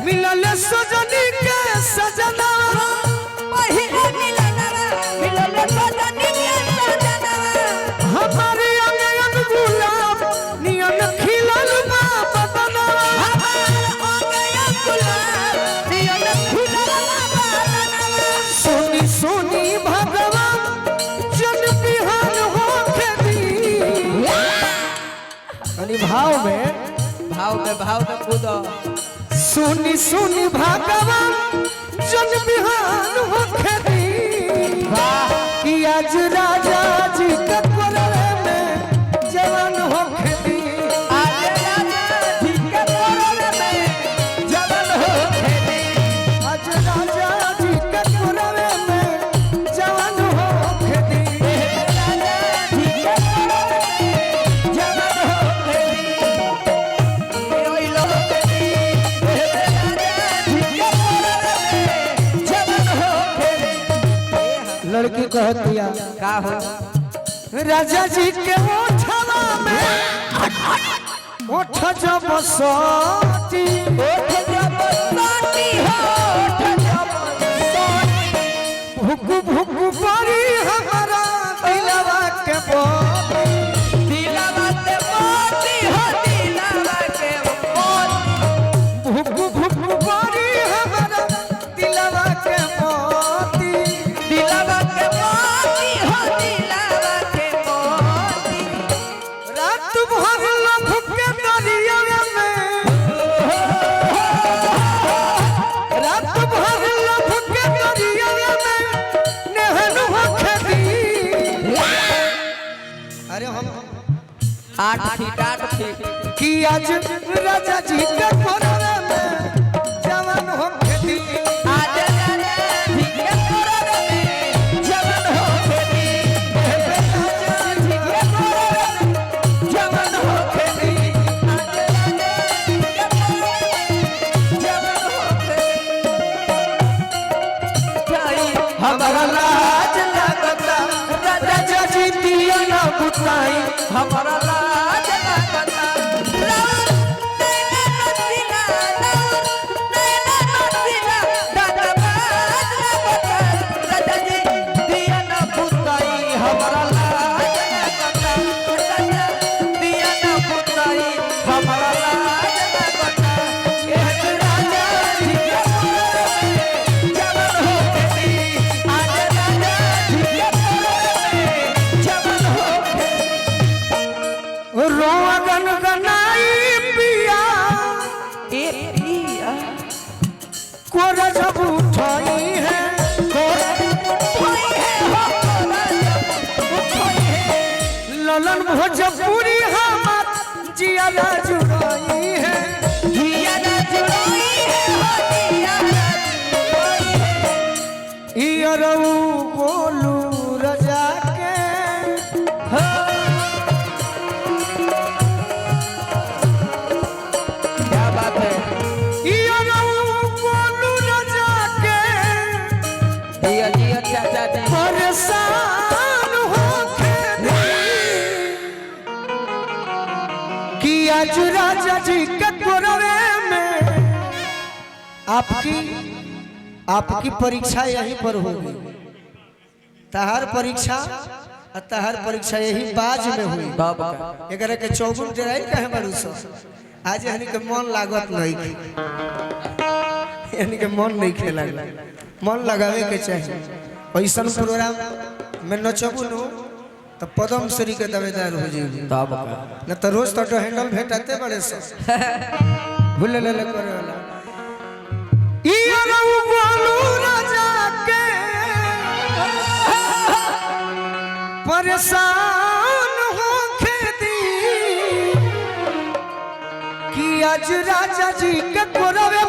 मिलल सजनी के सजना पहिले मिलना मिलल सजनी के सजना हमारे अंगन गुलाब नियन खिलल बा बदना हमार अंगन गुलाब नियन खिलल बा बदना सोनी सोनी भगवान जन बिहान होके दी अनि भाव में कूदो सुनी सुनी भगवान जन बिहान होके दी कि आज राजा जी के कोरे में जवान होके दी आज राजा जी के कोरे में जवान होके दी आज राजा जी के कोरे में जवान होके दी राजा जी के कोरे में जवान होके दी ओई लोग लड़की कहतिया का हो राजा जी के ओठवा में ओठ जब सोती ओठ जब सोती हो ओठ जब सोती भुक भुक परी हमारा दिलवा के बोली दिलवा के मोती हो दिलवा के मोती भुक भुक परी हमारा दिलवा के मोती दिलवा के मोती हो दिलवा के मोती रात भर लभ के दरिया में रात भर लभ के दरिया में नहन होके दी अरे हम 8 फीट कि आज राजा जी के कोरे में जवान होके दी आज राजा जी के कोरे में जवान होके दी राजा जी के कोरे में जवान होके दी आज राजा जी के कोरे में जवान होके दी हमारा लाज लगता राजा जी दिया ना बुताई हमारा लाज लगता लाल नैना नसीला लाल नैना नसीला दादा बाज लगता राजा जी दिया ना पुताई हमारा लाज लगता राजा दिया ना पुताई हमारा लाज लगता एक राजा जी के कोरे में जवान होके दी आज राजा जी के कोरे में जवान होके रोआ गन गनाई पिया ए पिया कोरा जब उठाई है कोरा कोई है हो कोई है ललन भोजपुरी हमार जिया जुड़ाई है जिया ना जुड़ोई है हो जिया ना जुड़ोई है इयरऊ बोलू रजा के हो क्या बात है इयरऊ बोलू रजा के जिया जिया चाचा जी परेशान होके दी कि आज राजा जी के कोरे में आपकी परीक्षा यहीं पर होगी तहार परीक्षा और तहार परीक्षा यही बाज में हुई बाप का एकरा के 54 डराई कहे बारू सो आज यानी के मन लागत नहीं यानी के मन नहीं खेला मन लगावे के चाहिए ऐसा प्रोग्राम में नचबू नु तो पद्म श्री के दावेदार हो जाइए बाप का न तो रोज तो हैंडल भेटाते बड़े से भूल ले करे वाला ई रऊ बोलू राजा के परेशान होके दी आज राजा जी के कोरवे